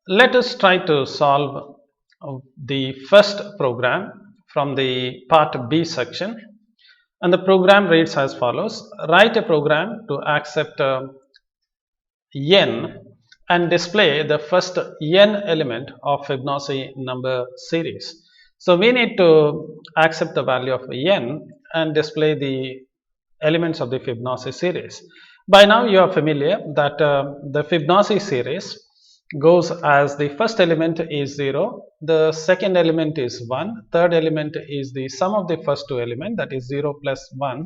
Let us try to solve the first program from the part B section. And the program reads as follows. Write a program to accept n and display the first n element of Fibonacci number series. So we need to accept the value of n and display the elements of the Fibonacci series. By now you are familiar that the Fibonacci series goes as the first element is 0, the second element is 1, third element is the sum of the first two elements, that is 0 plus 1,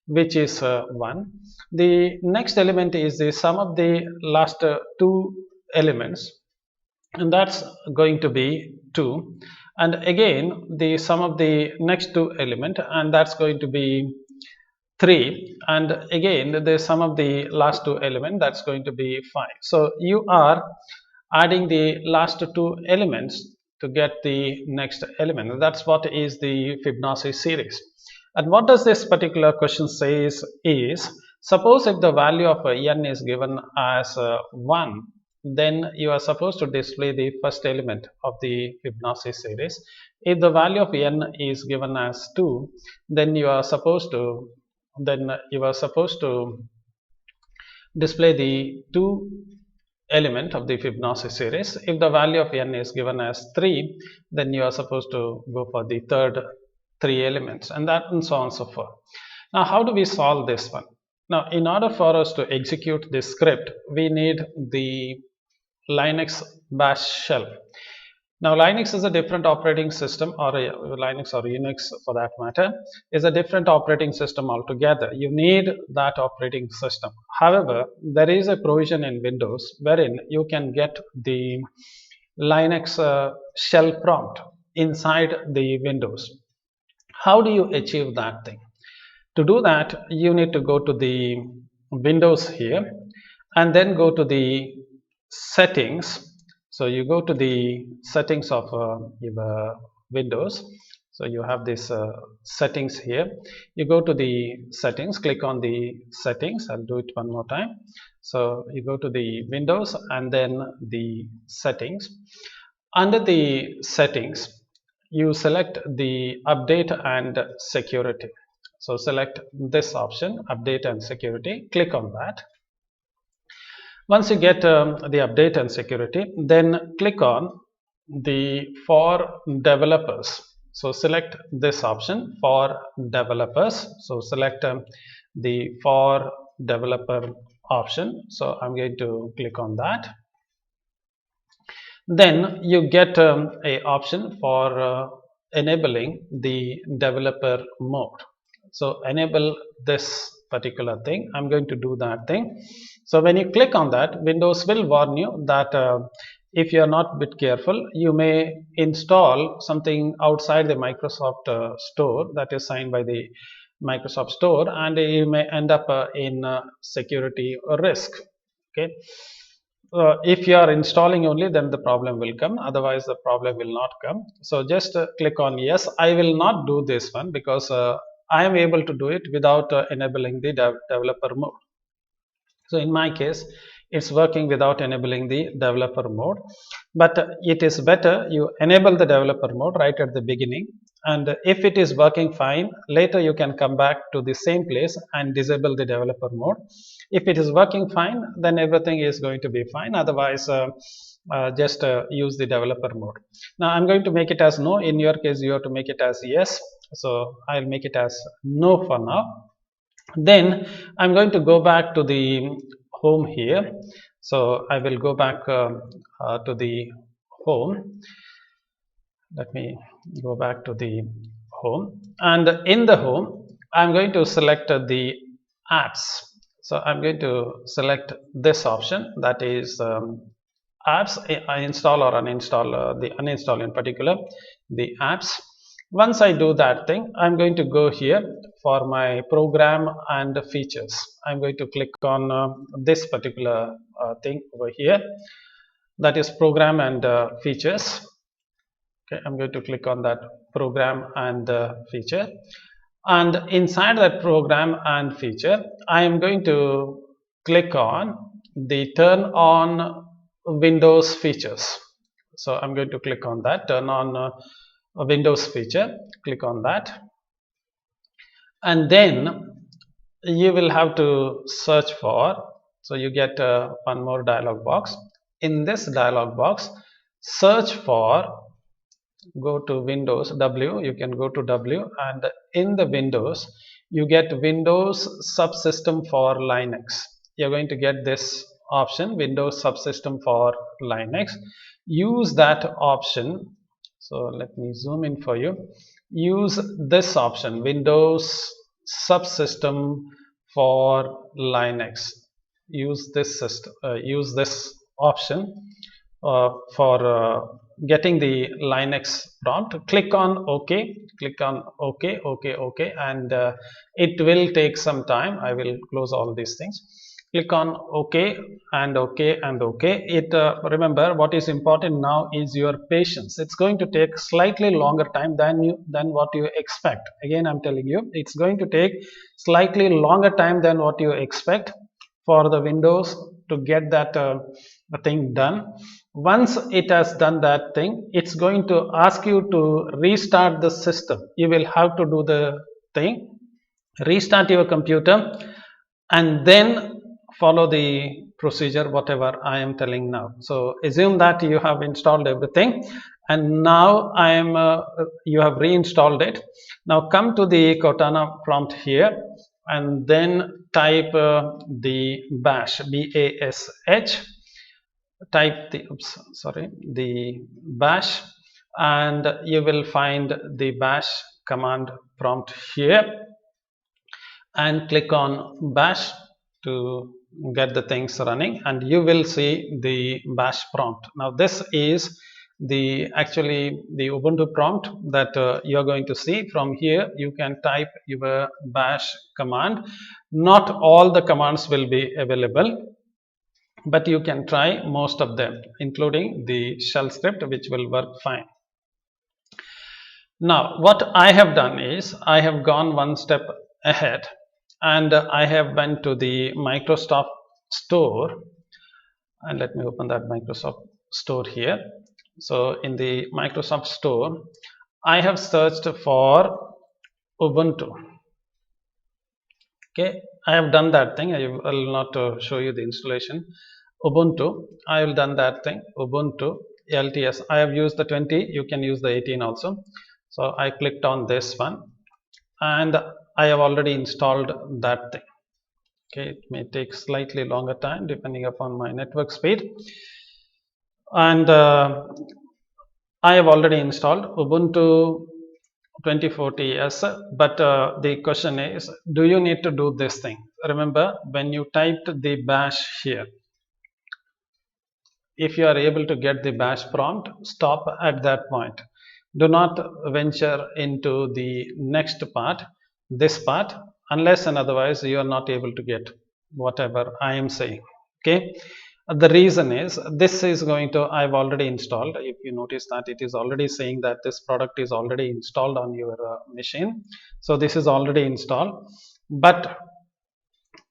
which is 1. The next element is the sum of the last two elements, and that's going to be 2. And again the sum of the next two element, and that's going to be 3, and again the sum of the last two element, that's going to be 5. So you are adding the last two elements to get the next element. That's what is the Fibonacci series. And what does this particular question says is, suppose if the value of n is given as 1, then you are supposed to display the first element of the Fibonacci series. If the value of n is given as 2, then you are supposed to display the two element of the Fibonacci series. If the value of n is given as 3, then you are supposed to go for the third 3 elements, and that and so on and so forth. Now how do we solve this one? Now in order for us to execute this script, we need the Linux bash shell. Now Linux is a different operating system, or Linux or Unix for that matter is a different operating system altogether. You need that operating system. However, there is a provision in Windows wherein you can get the Linux shell prompt inside the Windows. How do you achieve that thing? To do that, you need to go to the Windows here and then go to the settings. So you go to the settings of your Windows. So you have this settings here. You go to the settings, click on the settings. I'll do it one more time. So you go to the Windows and then the settings. Under the settings, you select the update and security. So select this option, update and security, click on that. Once you get the update and security, then click on the for developers. So select this option for developers. So select the for developer option. So I'm going to click on that. Then you get a option for enabling the developer mode. So enable this particular thing. I'm going to do that thing. So when you click on that, Windows will warn you that if you are not a bit careful, you may install something outside the Microsoft store that is signed by the Microsoft store, and you may end up in security risk. Okay. If you are installing only, then the problem will come, otherwise the problem will not come. So just click on yes. I will not do this one because I am able to do it without enabling the developer mode. So in my case, it's working without enabling the developer mode, but it is better you enable the developer mode right at the beginning, and if it is working fine, later you can come back to the same place and disable the developer mode. If it is working fine, then everything is going to be fine. Otherwise, just use the developer mode. Now I'm going to make it as no. In your case, you have to make it as yes. So I'll make it as no for now. Then I'm going to go back to the home here. So I will go back to the home. Let me go back to the home, and in the home I'm going to select the apps. So I'm going to select this option, that is apps. I install or uninstall, the uninstall in particular the apps. Once I do that thing, I'm going to go here for my program and features. I'm going to click on this particular thing over here, that is program and features. Okay, I'm going to click on that program and feature, and inside that program and feature, I am going to click on the turn on Windows features. So I'm going to click on that, turn on a Windows feature, click on that, and then you will have to search for, so you get one more dialog box. In this dialog box, search for, go to Windows W, you can go to W, and in the Windows you get Windows subsystem for Linux. You're going to get this option, Windows subsystem for Linux. Use that option. So let me zoom in for you. Use this option, Windows subsystem for Linux. Use this option for getting the Linux prompt. Click on OK, click on OK, OK, OK, and it will take some time. I will close all these things. Click on OK and OK and OK. Remember, what is important now is your patience. It's going to take slightly longer time than what you expect. Again, I'm telling you, it's going to take slightly longer time than what you expect for the Windows to get that thing done. Once it has done that thing, it's going to ask you to restart the system. You will have to do the thing, restart your computer, and then follow the procedure whatever I am telling now. So assume that you have installed everything, and now you have reinstalled it. Now come to the Cortana prompt here, and then type the bash, BASH, type the bash, and you will find the bash command prompt here, and click on bash to get the things running, and you will see the bash prompt. Now this is actually the Ubuntu prompt that you are going to see. From here you can type your bash command. Not all the commands will be available, but you can try most of them, including the shell script, which will work fine. Now what I have done is I have gone one step ahead, and I have went to the Microsoft Store, and let me open that Microsoft Store here. So in the Microsoft Store, I have searched for Ubuntu. Okay, I have done that thing. I will not show you the installation. Ubuntu, I have done that thing. Ubuntu LTS, I have used the 20, you can use the 18 also. So I clicked on this one, and I have already installed that thing. Okay, it may take slightly longer time depending upon my network speed, and I have already installed Ubuntu 2040s, but the question is, do you need to do this thing? Remember, when you typed the bash here, if you are able to get the bash prompt, stop at that point. Do not venture into the next part, this part, unless and otherwise you are not able to get whatever I am saying. Okay, the reason is this is going to, I've already installed. If you notice that it is already saying that this product is already installed on your machine, so this is already installed. But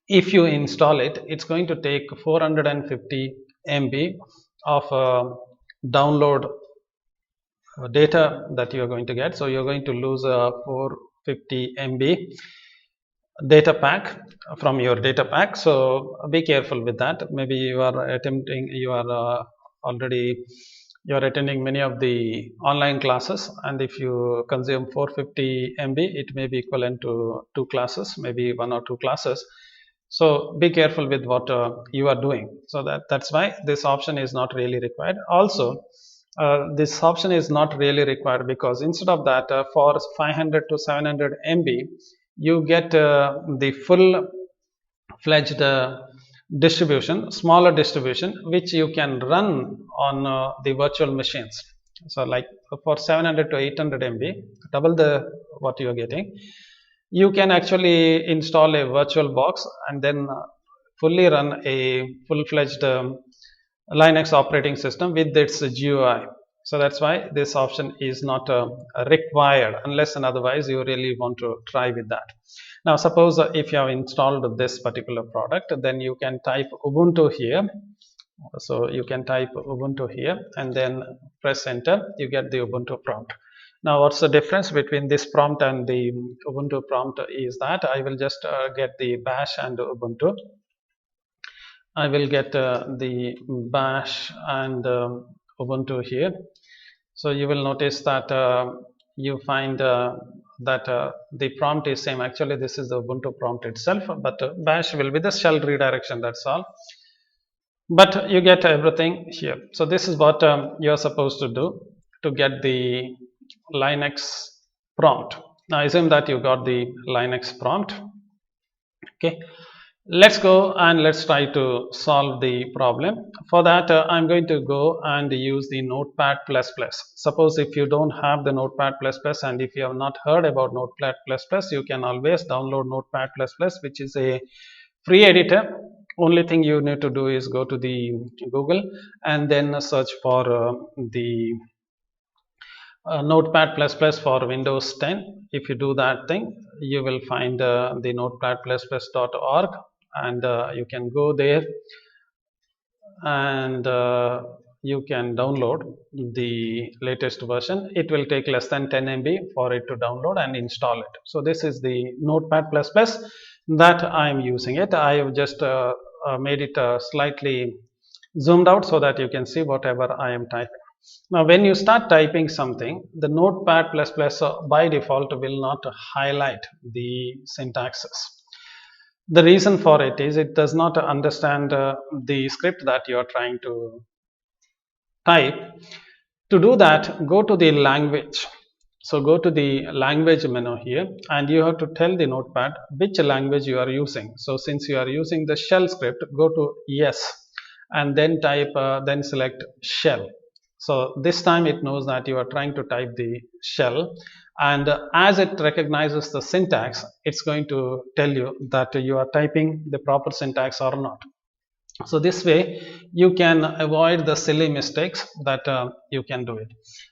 if you install it, it's going to take 450 MB of download data that you are going to get. So you're going to lose a 450 MB data pack from your data pack. So be careful with that. Maybe you are attending many of the online classes, and if you consume 450 MB, it may be equivalent to 2 classes, maybe 1 or 2 classes. So be careful with what you are doing. So that's why this option is not really required. Also, this option is not really required because instead of that, for 500 to 700 MB, you get the full-fledged distribution, smaller distribution, which you can run on the virtual machines. So like for 700 to 800 MB, double what you are getting, you can actually install a virtual box and then fully run a full-fledged Linux operating system with its GUI. So that's why this option is not required unless and otherwise you really want to try with that. Now suppose if you have installed this particular product, then you can type Ubuntu here, So you can type Ubuntu here and then press enter, you get the Ubuntu prompt. Now what's the difference between this prompt and the Ubuntu prompt is that I will just get the bash and Ubuntu. I will get the bash and Ubuntu here. So you will notice that you find that the prompt is same. Actually this is the Ubuntu prompt itself, but bash will be the shell redirection, that's all. But you get everything here. So this is what you're supposed to do to get the Linux prompt. Now assume that you got the Linux prompt. Okay, let's go and let's try to solve the problem. For that I'm going to go and use the Notepad++. Suppose if you don't have the Notepad++ and if you have not heard about Notepad++, you can always download Notepad++, which is a free editor. Only thing you need to do is go to the Google and then search for the Notepad++ for Windows 10. If you do that thing, you will find the notepad++.org, and you can go there and you can download the latest version. It will take less than 10 MB for it to download and install it. So this is the Notepad++ that I am using it. I have just made it slightly zoomed out so that you can see whatever I am typing. Now when you start typing something, the Notepad++ by default will not highlight the syntaxes. The reason for it is it does not understand the script that you are trying to type. To do that, go to the language. So go to the language menu here and you have to tell the Notepad which language you are using. So since you are using the shell script, go to yes and then type then select shell. So this time it knows that you are trying to type the shell, and as it recognizes the syntax, it's going to tell you that you are typing the proper syntax or not. So this way you can avoid the silly mistakes that you can do it.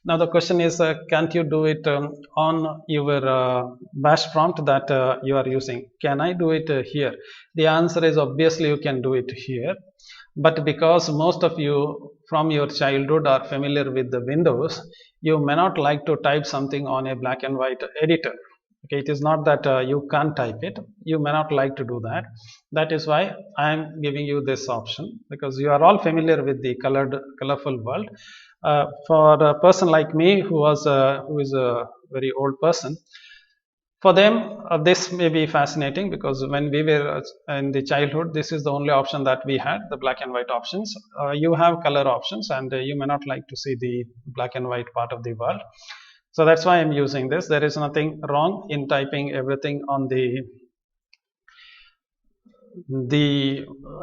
Now the question is, can't you do it on your bash prompt that you are using? Can I do it here? The answer is obviously you can do it here, but because most of you from your childhood are familiar with the Windows, you may not like to type something on a black and white editor. Okay, it is not that you can't type it, you may not like to do that. That is why I am giving you this option, because you are all familiar with the colorful world. For a person like me who is a very old person, for them this may be fascinating, because when we were in the childhood, this is the only option that we had, the black and white options. You have color options, and you may not like to see the black and white part of the world. So that's why I'm using this. There is nothing wrong in typing everything on the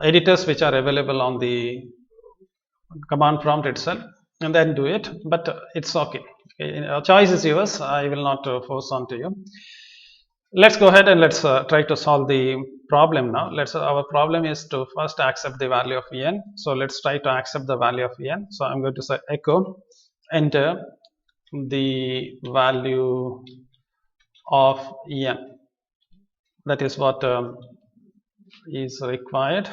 editors which are available on the command prompt itself, and then do it, but it's okay. Choice is yours. I will not force on to you. Let's go ahead and let's try to solve the problem now. Our problem is to first accept the value of en. So let's try to accept the value of en. So I'm going to say echo enter the value of en. That is what is required,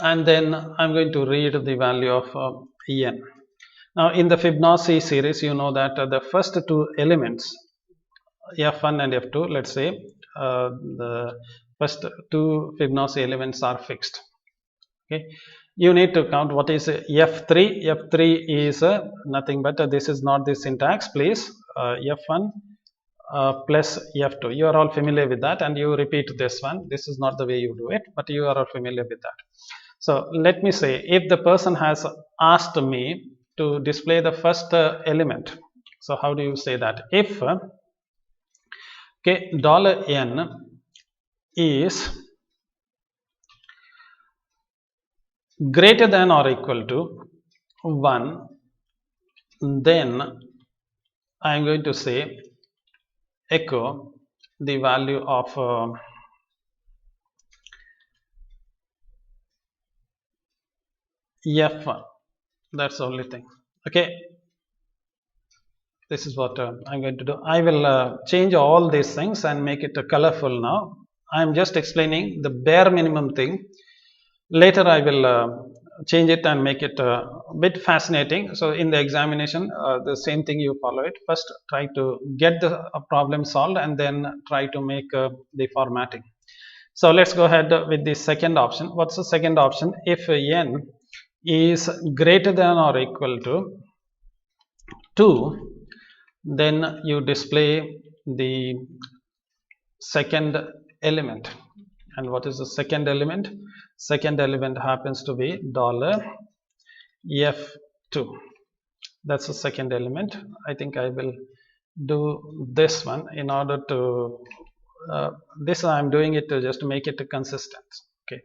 and then I'm going to read the value of en. Now in the Fibonacci series, you know that the first two elements, f1 and f2, let's say the first two Fibonacci elements are fixed. Okay, you need to count what is f3. F3 is nothing but this is not the syntax, please. F1 plus f2, you are all familiar with that, and you repeat this one. This is not the way you do it, but you are all familiar with that. So let me say, if the person has asked me to display the first element, so how do you say that? If okay, $n is greater than or equal to 1, then I am going to say echo the value of f1. That's the only thing. Okay, this is what I'm going to do. I will change all these things and make it colorful now. I'm just explaining the bare minimum thing. Later I will change it and make it a bit fascinating. So in the examination, the same thing you follow it. First try to get the problem solved and then try to make the formatting. So let's go ahead with the second option. What's the second option? If n is greater than or equal to 2, then you display the second element. And what is the second element? Second element happens to be $f2. That's the second element. I think I will do this one in order to this I'm doing it to just make it consistent, okay,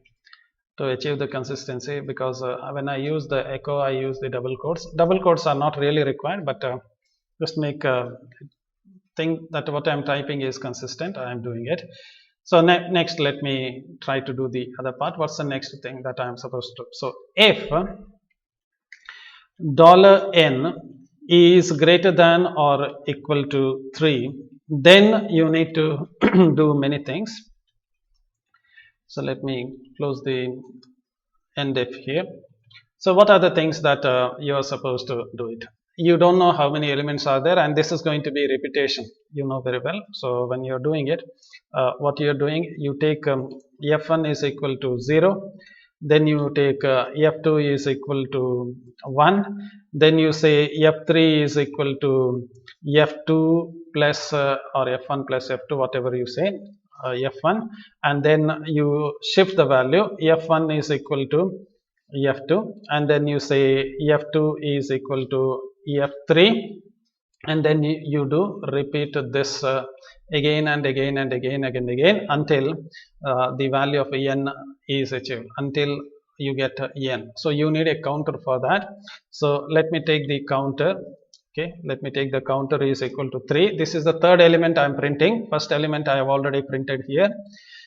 to achieve the consistency, because when I use the echo I use the double quotes. Double quotes are not really required, but just make think that what I'm typing is consistent. I am doing it. So next let me try to do the other part. What's the next thing that I'm supposed to do? So if $n is greater than or equal to 3, then you need to do many things. So let me close the end if here. So what are the things that you are supposed to do it? You don't know how many elements are there, and this is going to be repetition, you know very well. So when you're doing it, what you're doing, you take f1 is equal to 0, then you take f2 is equal to 1, then you say f3 is equal to f2 plus or f1 plus f2, whatever you say, f1, and then you shift the value. F1 is equal to f2, and then you say f2 is equal to f3, and then you do repeat this again and again and again and again until the value of n is achieved, until you get n. So you need a counter for that. So let me take the counter. Okay, let me take the counter is equal to 3. This is the third element I am printing. First element I have already printed here.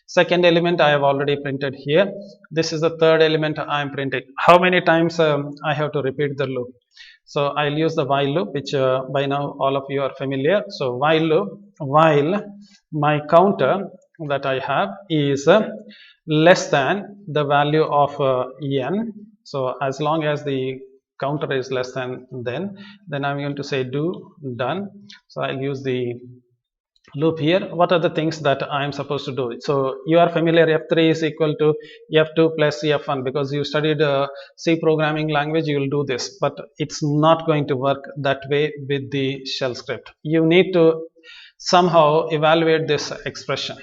Second element I have already printed here. This is the third element I am printing. How many times I have to repeat the loop? So I'll use the while loop, which by now all of you are familiar. So while loop, while my counter that I have is less than the value of n. So as long as the counter is less than then I'm going to say do done. So I'll use the loop here. What are the things that I am supposed to do? So you are familiar, f3 is equal to f2 plus f1, because you studied C programming language, you will do this, but it's not going to work that way with the shell script. You need to somehow evaluate this expression.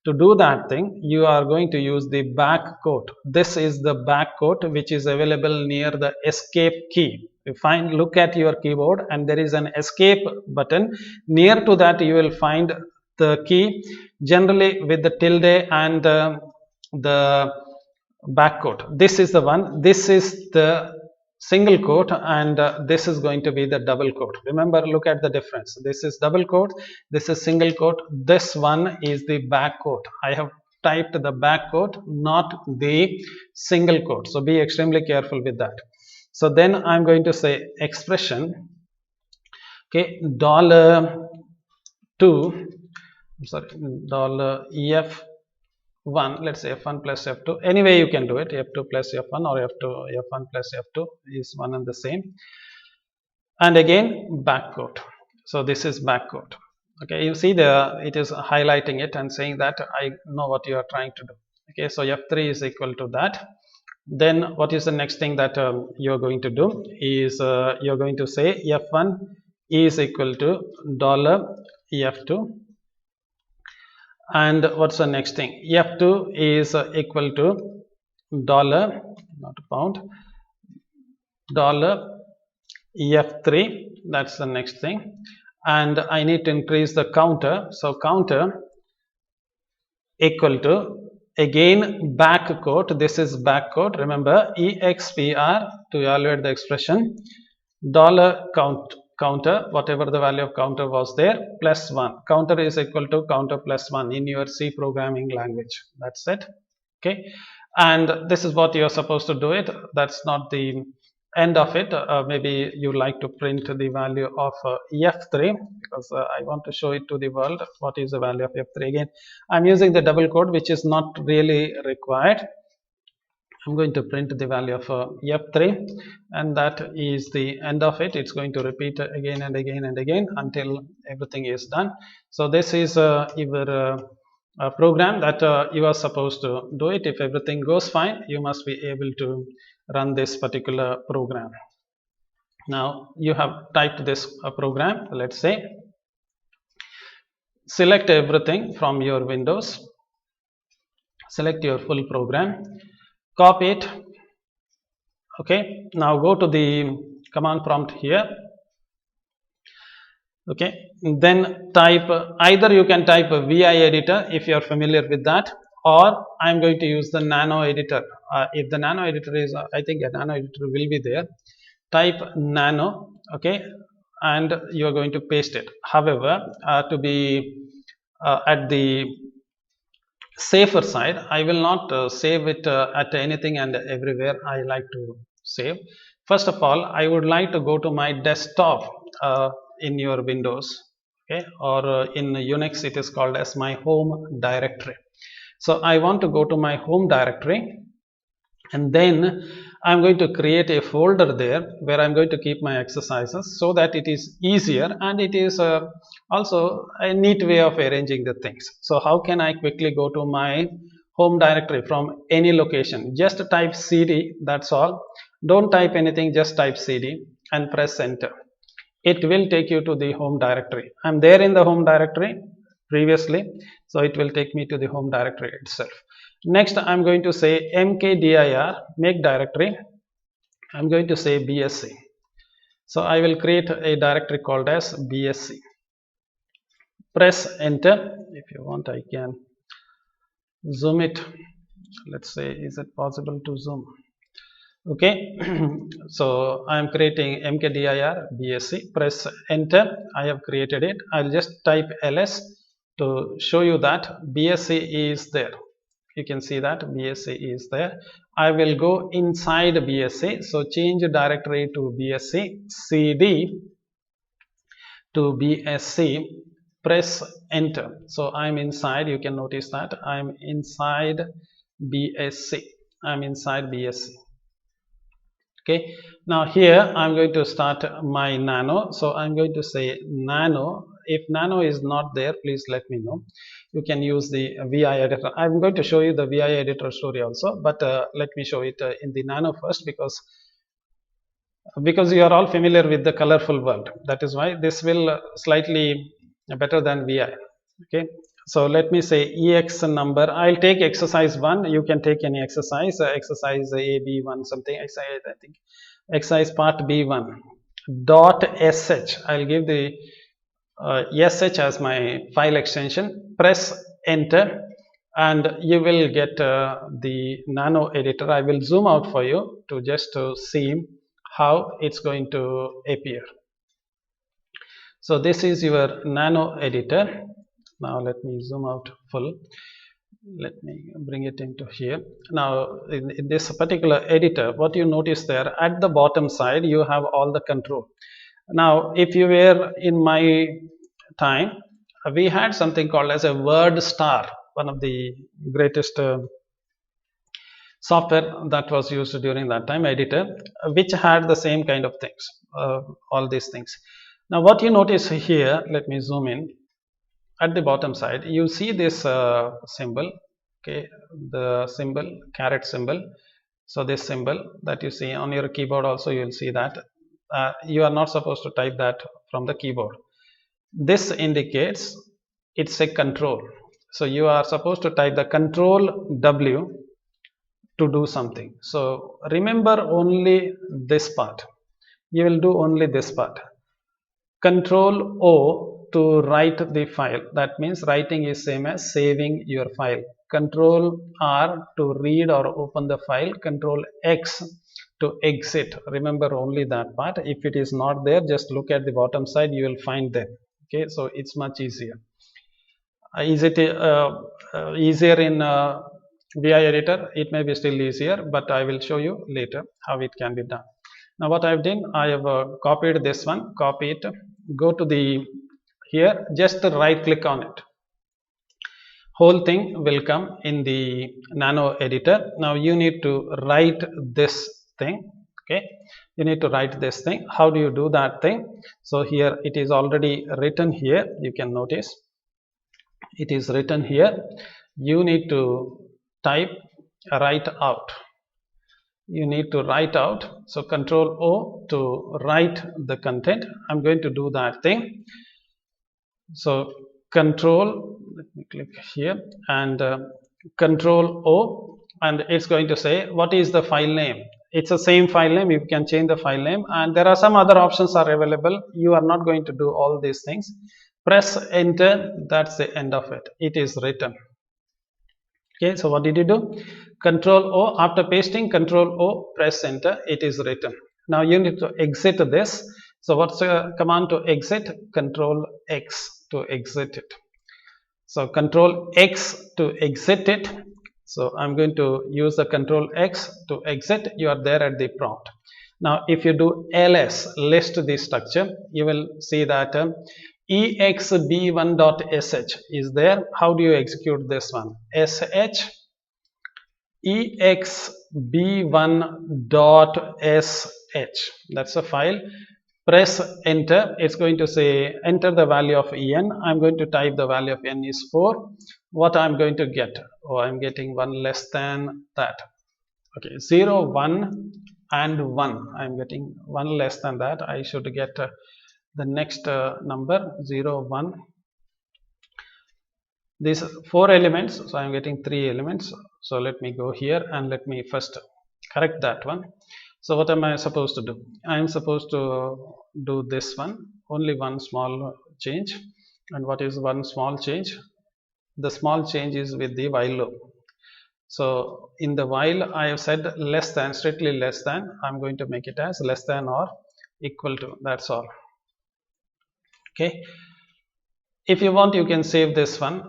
To do that thing, you are going to use the back quote. This is the back quote which is available near the escape key. You find, look at your keyboard, and there is an escape button. Near to that you will find the key, generally with the tilde and the back quote. This is the one. This is the single quote, and this is going to be the double quote. Remember, look at the difference. This is double quote, this is single quote, this one is the back quote. I have typed the back quote, not the single quote, so be extremely careful with that. So then I'm going to say expression, okay, $2, I'm sorry, $f1, let's say f1 plus f2. Anyway you can do it, f2 plus f1 or f1 plus f2 is one and the same. And again back quote. So this is back quote. Okay, you see it is highlighting it and saying that I know what you are trying to do. Okay, so f3 is equal to that. Then what is the next thing that you're going to do is you're going to say f1 is equal to $f2, and what's the next thing? f2 is equal to dollar, not pound, $f3. That's the next thing, and I need to increase the counter. So counter equal to, again back quote. This is back quote. Remember, expr to evaluate the expression, dollar counter, whatever the value of counter was there, plus 1. Counter is equal to counter plus 1 in your C programming language. That's it. Okay, and this is what you are supposed to do it. That's not the end of it. Maybe you like to print the value of f3, because I want to show it to the world what is the value of f3. Again I'm using the double quote, which is not really required. I'm going to print the value of F3, and that is the end of it. It's going to repeat again and again and again until everything is done. So this is your program that you are supposed to do it. If everything goes fine, you must be able to run this particular program. Now you have typed this program. Let's say select everything from your windows, select your full program, copy it. Okay, now go to the command prompt here. Okay, then type either you can type VI editor if you are familiar with that, or I'm going to use the Nano Editor. If the Nano Editor is, I think a Nano Editor will be there. Type Nano, okay, and you are going to paste it. However, to be at the safer side, I will not save it at anything and everywhere I like to save. First of all, I would like to go to my desktop in your Windows, okay, or in Unix it is called as my home directory. So I want to go to my home directory, and then I'm going to create a folder there where I'm going to keep my exercises, so that it is easier and it is also a neat way of arranging the things. So how can I quickly go to my home directory from any location? Just type cd, that's all. Don't type anything, just type cd and press enter. It will take you to the home directory. I'm there in the home directory previously, so it will take me to the home directory itself. Next, I'm going to say mkdir make directory. I'm going to say BSC. So I will create a directory called as BSC. Press enter. If you want, I can zoom it. Let's say, is it possible to zoom? Okay, so I am creating mkdir BSC. Press enter. I have created it. I'll just type ls to show you that BSC is there. You can see that BSC is there. I will go inside BSC. So change directory to BSC, cd to BSC, press enter. So I'm inside. You can notice that I'm inside BSC. I'm inside BSC. Okay, now here I'm going to start my Nano. So I'm going to say Nano. If Nano is not there, please let me know. You can use the VI editor. I'm going to show you the VI editor story also, but let me show it in the Nano first, because you are all familiar with the colorful world. That is why this will slightly better than VI. Okay, so let me say ex number. I'll take exercise 1. You can take any exercise, exercise AB1 something, exercise, I think exercise part B1 dot sh. I'll give the sh as my file extension. Press enter and you will get the Nano Editor. I will zoom out for you to just to see how it's going to appear. So this is your Nano Editor. Now let me zoom out full. Let me bring it into here. Now in this particular editor, what you notice there at the bottom side, you have all the control. Now if you were in my time, we had something called as a word star, one of the greatest software that was used during that time, editor, which had the same kind of things, all these things. Now what you notice here, let me zoom in. At the bottom side, you see this symbol, okay, the symbol, caret symbol. So this symbol that you see on your keyboard also, you will see that you are not supposed to type that from the keyboard. This indicates it's a control. So you are supposed to type the control W to do something. So remember only this part. You will do only this part. Control O to write the file. That means writing is same as saving your file. Control R to read or open the file. Control X to exit. Remember only that part. If it is not there, just look at the bottom side, you will find them. Okay, so it's much easier. Is it easier in VI editor? It may be still easier, but I will show you later how it can be done. Now what I've done, I have copied this one, copy it, go to the here, just right click on it. whole thing will come in the Nano Editor. Now you need to write this thing. Okay, you need to write this thing. How do you do that thing? So here it is already written here. You can notice it is written here. You need to type write out. You need to write out. So Control O to write the content. I'm going to do that thing. So Control, let me click here, and Control O, and it's going to say what is the file name. It's the same file name. You can change the file name, and there are some other options are available. You are not going to do all these things. Press enter. That's the end of it. It is written. Okay, so what did you do? Control O, after pasting, Control O, press enter, it is written. Now you need to exit this. So what's the command to exit? Control X to exit it. So Control X to exit it. So I'm going to use the Control X to exit. You are there at the prompt. Now if you do ls, list the structure, you will see that exb1.sh is there. How do you execute this one? sh exb1.sh, that's a file. Press enter. It's going to say enter the value of en. I'm going to type the value of n is 4. What I'm going to get? Oh, I'm getting 1 less than that. Okay, 0, 1 and 1. I'm getting 1 less than that. I should get the next number 0, 1. These 4 elements, so I'm getting 3 elements. So let me go here and let me first correct that one. So what am I supposed to do? I am supposed to do this one, only one small change. And what is one small change? The small change is with the while loop. So in the while I have said less than, strictly less than, I'm going to make it as less than or equal to, that's all. Okay, if you want you can save this one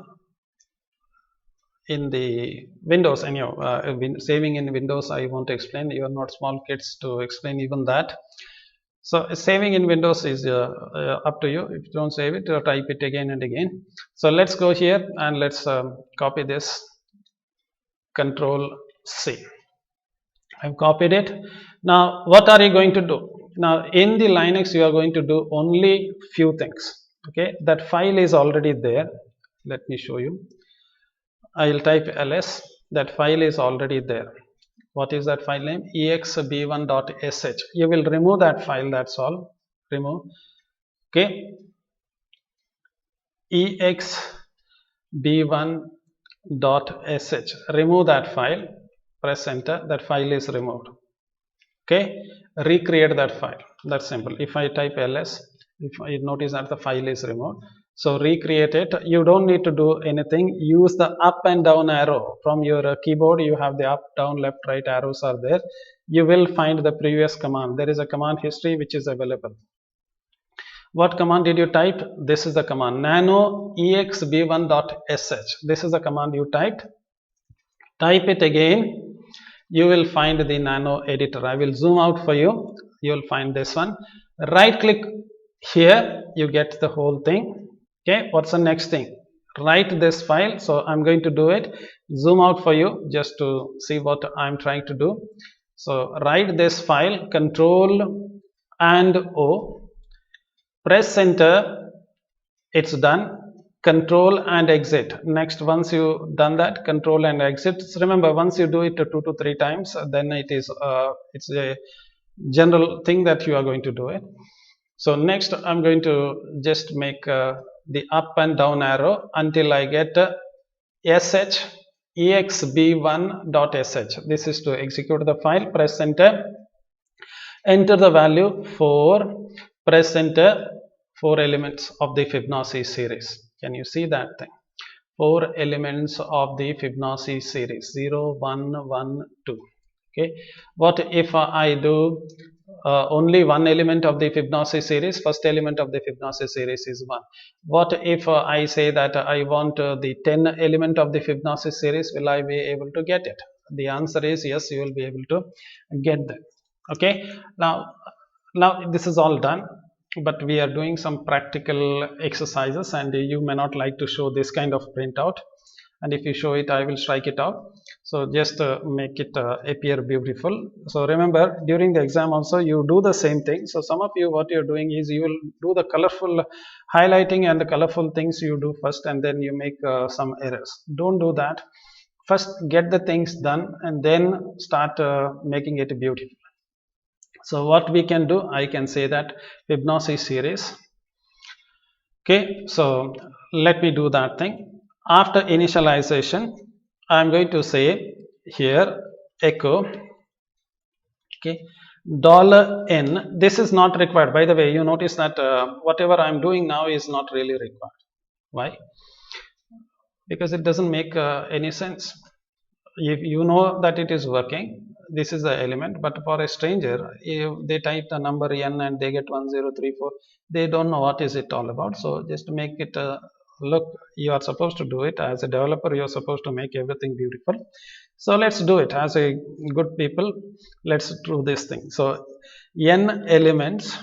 in the Windows. Anyhow, saving in Windows I won't explain. You are not small kids to explain even that. So saving in Windows is up to you. If you don't save it, type it again and again. So let's go here and let's copy this. Control C. I've copied it. Now what are you going to do? Now in the Linux you are going to do only few things. Okay, that file is already there. Let me show you. I will type ls. That file is already there. What is that file name? exb1.sh. You will remove that file, that's all. Remove. Okay, exb1.sh. Remove that file. Press enter. That file is removed. Okay, recreate that file. That's simple. If I type ls, if I notice that the file is removed. So recreate it. You don't need to do anything. Use the up and down arrow from your keyboard. You have the up, down, left, right arrows are there. You will find the previous command. There is a command history which is available. What command did you type? This is the command nano exb1.sh. This is the command you typed. Type it again. You will find the Nano Editor. I will zoom out for you. You will find this one. Right click here. You get the whole thing. Okay, what's the next thing? Write this file. So I'm going to do it. Zoom out for you just to see what I'm trying to do. So write this file. Control and O. Press enter. It's done. Control and exit. Next, once you done that, control and exit. Remember, once you do it 2 to 3 times, then it is it's a general thing that you are going to do it. So next I'm going to just make the up and down arrow until I get sh exb1.sh. This is to execute the file. Press enter. Enter the value 4. Press enter. 4 elements of the Fibonacci series. Can you see that thing? 4 elements of the Fibonacci series 0, 1, 1, 2. Okay. What if I do only one element of the Fibonacci series? First element of the Fibonacci series is 1. What if I say that I want the 10 element of the Fibonacci series? Will I be able to get it? The answer is yes, you will be able to get that. Okay. Now this is all done, but we are doing some practical exercises and you may not like to show this kind of printout. and if you show it, I will strike it out. So just make it appear beautiful. So remember, during the exam also you do the same thing. So some of you, what you're doing is you will do the colorful highlighting and the colorful things you do first, and then you make some errors. Don't do that. First get the things done and then start making it beautiful. So what we can do, I can say that Fibonacci series. Okay, so let me do that thing. After initialization, I'm going to say here echo, okay, $n. This is not required. By the way, you notice that whatever I'm doing now is not really required. Why? Because it doesn't make any sense. If you know that it is working, this is the element, but for a stranger, if they type the number n and they get 1034, they don't know what is it all about. So just make it look, you are supposed to do it as a developer, you are supposed to make everything beautiful. So let's do it as a good people. Let's do this thing. So n elements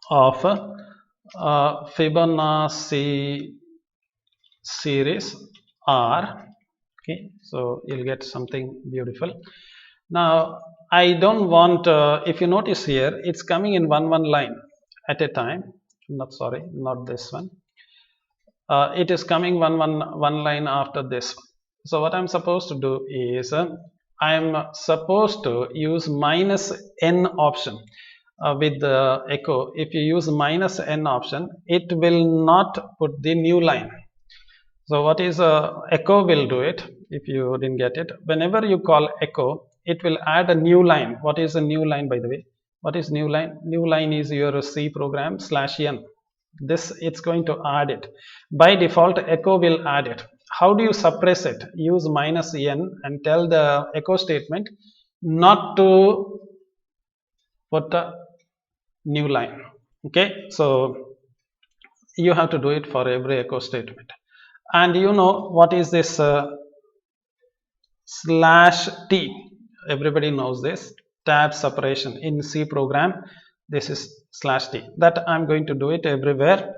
of Fibonacci series are, okay, so you'll get something beautiful. Now I don't want, if you notice here, it's coming in one line at a time. Not this one. It is coming one line after this one. So what I'm supposed to do is I'm supposed to use minus n option with the echo. If you use minus n option, it will not put the new line. So what is echo will do it. If you didn't get it, whenever you call echo, it will add a new line. What is a new line, by the way? What is new line? New line is your C program /n. This it's going to add it. By default, echo will add it. How do you suppress it? Use minus n and tell the echo statement not to put a new line. Okay, so you have to do it for every echo statement. And you know what is this /t? Everybody knows this tab separation in C program. This is /t. That I'm going to do it everywhere.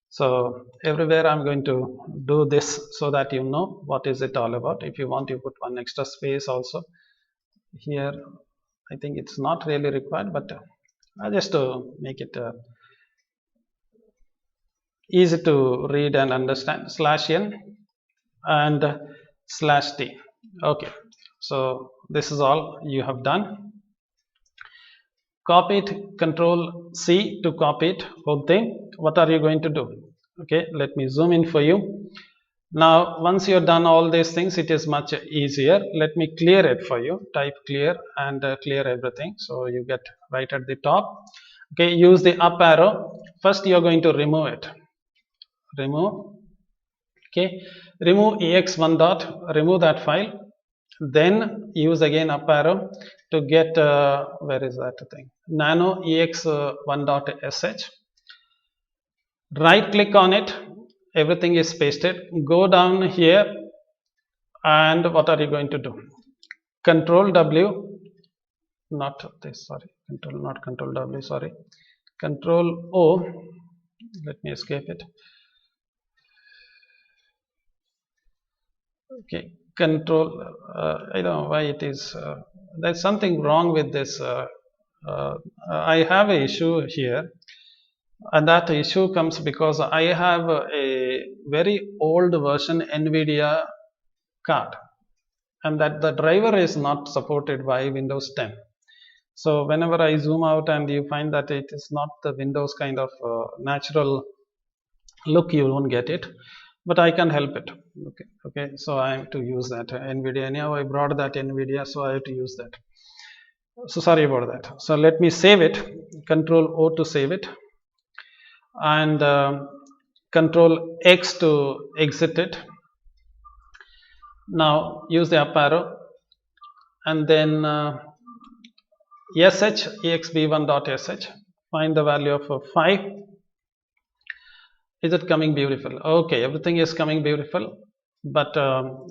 So everywhere I'm going to do this so that you know what is it all about. If you want, you put one extra space also here. I think it's not really required, but just to make it easy to read and understand, /n and /t. Okay, so this is all you have done. Copy it, Control C to copy it, whole thing. What are you going to do? Okay, let me zoom in for you. Now once you're done all these things, it is much easier. Let me clear it for you. Type clear and clear everything, so you get right at the top. Okay, use the up arrow. First you're going to remove it. Remove. Okay, remove ex1 dot, remove that file. Then use again up arrow to get where is that thing, nano ex1.sh. Right click on it, everything is pasted. Go down here and what are you going to do? Control W, not this, sorry, not control W, sorry, Control O. Let me escape it. Okay, control, I don't know why it is, there's something wrong with this. I have an issue here, and that issue comes because I have a very old version NVIDIA card, and that the driver is not supported by Windows 10. So whenever I zoom out and you find that it is not the Windows kind of natural look, you won't get it. But I can help it. Okay, so I have to use that NVIDIA. Anyhow, I brought that NVIDIA, so I have to use that. So sorry about that. So let me save it. Control O to save it, and Control X to exit it. Now use the up arrow and then sh exb1.sh. Find the value of 5. Is it coming beautiful? Okay, everything is coming beautiful, but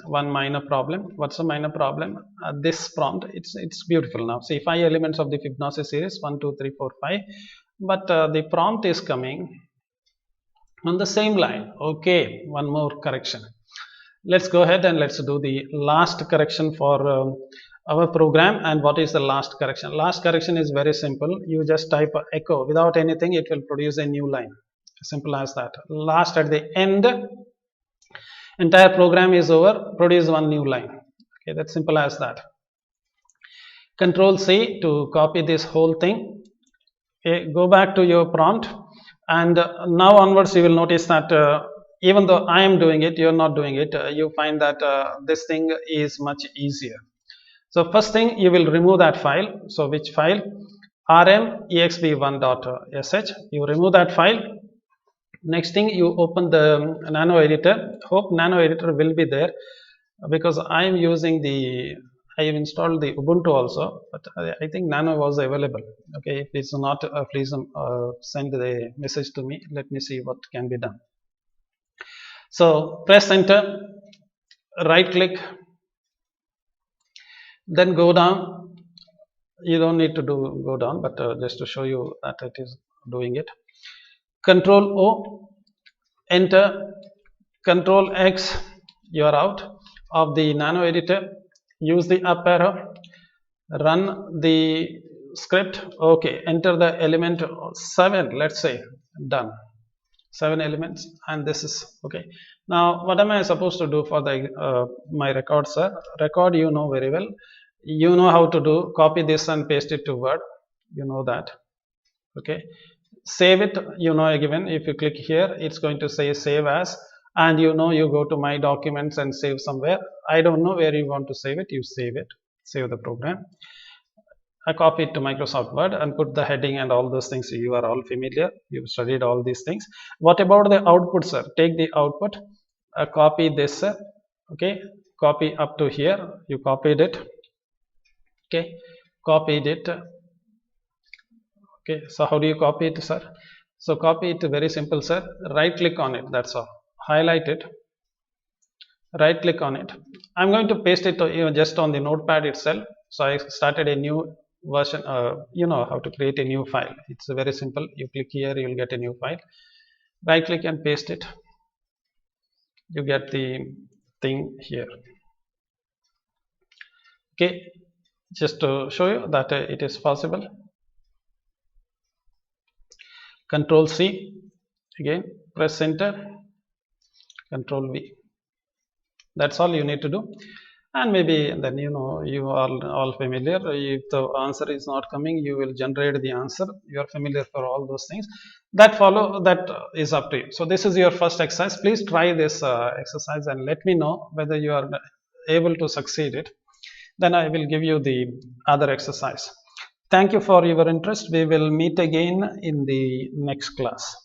one minor problem. What's the minor problem? This prompt, it's beautiful now. See, 5 elements of the Fibonacci series, 1 2 3 4 5, but the prompt is coming on the same line. Okay, one more correction. Let's go ahead and let's do the last correction for our program. And what is the last correction? Last correction is very simple. You just type echo without anything, it will produce a new line. Simple as that. Last at the end, entire program is over, produce one new line. Okay, that's simple as that. Control C to copy this whole thing. Okay, go back to your prompt, and now onwards you will notice that even though I am doing it, you are not doing it. You find that this thing is much easier. So first thing, you will remove that file. So which file? rmexp1.sh. You remove that file. Next thing, you open the Nano Editor. Hope Nano Editor will be there, because I am using I have installed the Ubuntu also, but I think Nano was available. Okay, if it's not, please send the message to me. Let me see what can be done. So press enter, right click, then go down. You don't need to go down, but just to show you that it is doing it. Control O, enter. Control X, you are out of the Nano Editor. Use the up arrow, run the script. Okay, enter the element 7, let's say. Done. 7 elements, and this is okay. Now what am I supposed to do for the my record, sir? Record, you know very well. You know how to do. Copy this and paste it to Word. You know that. Okay. Save it. You know, again, if you click here, it's going to say save as, and you know, you go to my documents and save somewhere. I don't know where you want to save it. You save it. Save the program. I copy it to Microsoft Word and put the heading and all those things. You are all familiar. You've studied all these things. What about the output, sir? Take the output, copy this, okay, copy up to here. You copied it, okay, copied it. Okay, so how do you copy it, sir? So copy it, very simple, sir. Right click on it, that's all. Highlight it, right click on it. I'm going to paste it just on the Notepad itself. So I started a new version. You know how to create a new file. It's very simple. You click here, you'll get a new file. Right click and paste it. You get the thing here. Okay, just to show you that it is possible. Control C, again press enter, Control V. That's all you need to do. And maybe then, you know, you are all familiar. If the answer is not coming, you will generate the answer. You are familiar for all those things that follow. That is up to you. So this is your first exercise. Please try this exercise and let me know whether you are able to succeed it. Then I will give you the other exercise. Thank you for your interest. We will meet again in the next class.